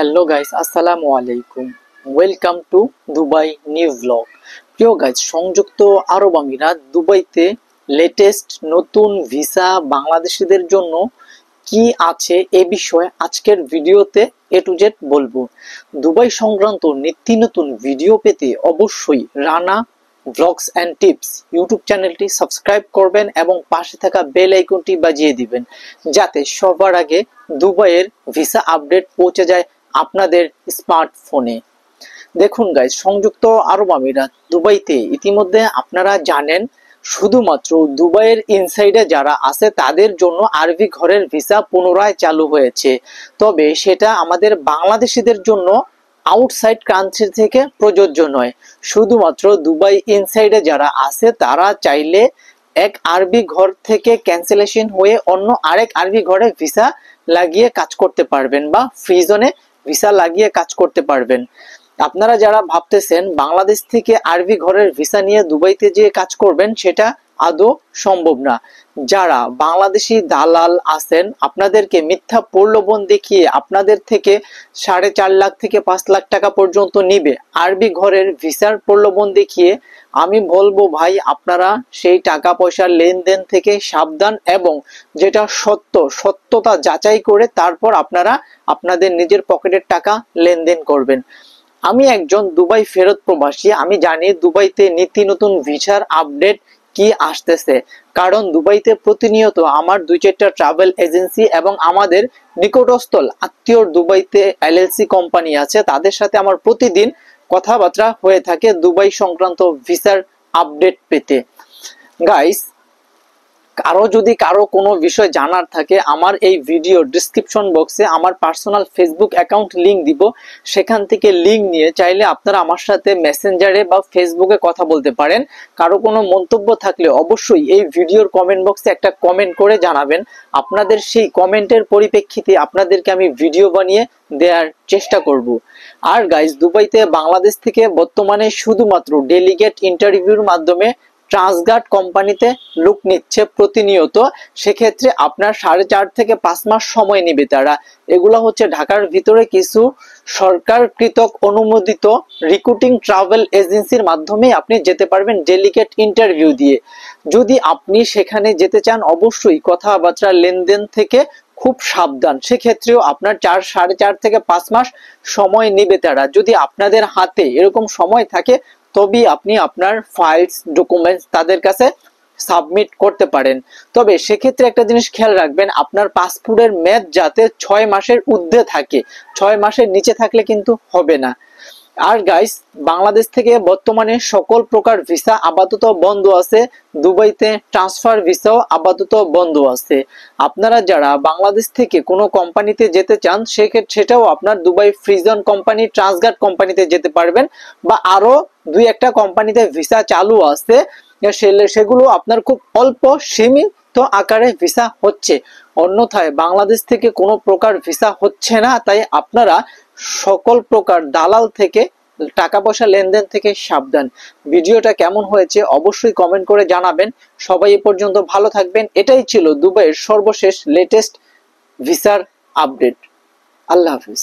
Hello guys, আসসালামু আলাইকুম। Welcome to Dubai new blog. প্রিয় গাইস, সংযুক্ত আরব আমিরাত দুবাইতে লেটেস্ট নতুন ভিসা বাংলাদেশিদের জন্য কি আছে এ বিষয়ে আজকের ভিডিওতে এ টু জেড বলবো। দুবাই সংক্রান্ত নিত্য নতুন ভিডিও পেতে অবশ্যই Rana blogs and tips YouTube চ্যানেলটি সাবস্ক্রাইব করবেন এবং পাশে থাকা বেল আইকনটি বাজিয়ে দিবেন, যাতে সবার আগে দুবাইয়ের ভিসা আপডেট পৌঁছে যায় আপনাদের স্মার্টফোনে। দেখুন গাইস, সংযুক্ত আরব আমিরাত দুবাইতে ইতিমধ্যে আপনারা জানেন শুধুমাত্র দুবাইয়ের ইনসাইডে যারা আছে তাদের জন্য আরবি ঘরের ভিসা পুনরায় চালু হয়েছে। তবে সেটা আমাদের বাংলাদেশিদের জন্য আউটসাইড কান্ট্রি থেকে প্রযোজ্য নয়। শুধুমাত্র দুবাই ইনসাইডে যারা আছে তারা চাইলে এক আরবি ঘর থেকে ক্যান্সেলেশন হয়ে অন্য আরেক আরবি ঘরে ভিসা লাগিয়ে কাজ করতে পারবেন বা ফ্রি জোনে ভিসা লাগিয়ে কাজ করতে পারবেন। আপনারা যারা ভাবতেছেন বাংলাদেশ থেকে আরবি ঘরের ভিসা নিয়ে দুবাইতে যেয়ে কাজ করবেন, সেটা আদৌ সম্ভব না। যারা বাংলাদেশি দালাল আছেন আপনাদেরকে মিথ্যা প্রলোভন দেখিয়ে আপনাদের থেকে 4.5 লাখ থেকে 5 লাখ টাকা পর্যন্ত নিবে আরবি ঘরের ভিসার প্রলোভন দেখিয়ে, আমি বলবো ভাই আপনারা সেই টাকা পয়সার লেনদেন থেকে সাবধান এবং যেটা সত্যতা যাচাই করে তারপর আপনারা আপনাদের নিজের পকেটের টাকা লেনদেন করবেন। আমি একজন দুবাই ফেরত প্রবাসী, আমি জানি দুবাইতে নিত্য নতুন ভিসার আপডেট কি আসতেছে, কারণ দুবাইতে প্রতিনিয়ত আমার 2-4টা ট্রাভেল এজেন্সি এবং আমাদের নিকটস্থল আত্মীয় দুবাইতে এলএলসি কোম্পানি আছে, তাদের সাথে আমার প্রতিদিন কথাবার্তা হয়ে থাকে দুবাই সংক্রান্ত ভিসার আপডেট পেতে। গাইস, কারো কোনো বিষয় জানার থাকে, আমার এই ভিডিও ডিসক্রিপশন বক্সে আমার পার্সোনাল ফেসবুক অ্যাকাউন্ট লিংক দিব, সেখান থেকে লিংক নিয়ে চাইলে আপনারা আমার সাথে মেসেঞ্জারে বা ফেসবুকে কথা বলতে পারেন। কারো কোনো মন্তব্য থাকলে অবশ্যই এই ভিডিওর কমেন্ট বক্সে একটা কমেন্ট করে জানাবেন। আপনাদের সেই কমেন্টের পরিপ্রেক্ষিতে আপনাদেরকে আমি ভিডিও বানিয়ে দেওয়ার চেষ্টা করব। আর গাইস, দুবাইতে বাংলাদেশ থেকে বর্তমানে শুধুমাত্র ডেলিগেট ইন্টারভিউর মাধ্যমে ট্রান্সগার্ড কোম্পানিতে লোক নিচ্ছে প্রতিনিয়ত। সেক্ষেত্রে আপনার 4.5 থেকে 5 মাস সময় নেবে তারা। এগুলো হচ্ছে ঢাকার ভিতরে কিছু সরকার কৃতক অনুমোদিত রিক্রুটিং ট্রাভেল এজেন্সির মাধ্যমে আপনি যেতে পারবেন ডেলিগেট ইন্টারভিউ দিয়ে। যদি আপনি সেখানে যেতে চান অবশ্যই কথাবার্তা লেনদেন থেকে খুব সাবধান। সেক্ষেত্রেও আপনার 4.5 থেকে 5 মাস সময় নেবে তারা। যদি আপনাদের হাতে এরকম সময় থাকে তবেই আপনি আপনার ফাইলস ডকুমেন্টস তাদের কাছে সাবমিট করতে পারেন। তবে সেক্ষেত্রে একটা জিনিস খেয়াল রাখবেন, আপনার পাসপোর্টের মেয়াদ যাতে 6 মাসের ঊর্ধ্বে থাকে, 6 মাসের নিচে থাকলে কিন্তু হবে না। আর গাইস, বাংলাদেশ থেকে বর্তমানে সকল প্রকার ভিসা আপাতত বন্ধ আছে, দুবাইতে ট্রান্সফার ভিসাও আপাতত বন্ধ আছে। আপনারা যারা বাংলাদেশ থেকে কোনো কোম্পানিতে যেতে চান সেটাও আপনার দুবাই ফ্রিজন কোম্পানি, ট্রান্সগার্ড কোম্পানিতে যেতে পারবেন, বা আরো 2-1টা কোম্পানিতে ভিসা চালু আছে, সেগুলো আপনার খুব অল্প সীমিত আকারে ভিসা হচ্ছে। অন্যথায় বাংলাদেশ থেকে কোনো প্রকার ভিসা হচ্ছে না। তাই আপনারা সকল প্রকার দালাল থেকে টাকা পয়সা লেনদেন থেকে সাবধান। ভিডিওটা কেমন হয়েছে অবশ্যই কমেন্ট করে জানাবেন। সবাই এ পর্যন্ত ভালো থাকবেন। এটাই ছিল দুবাইয়ের সর্বশেষ লেটেস্ট ভিসার আপডেট। আল্লাহ হাফিজ।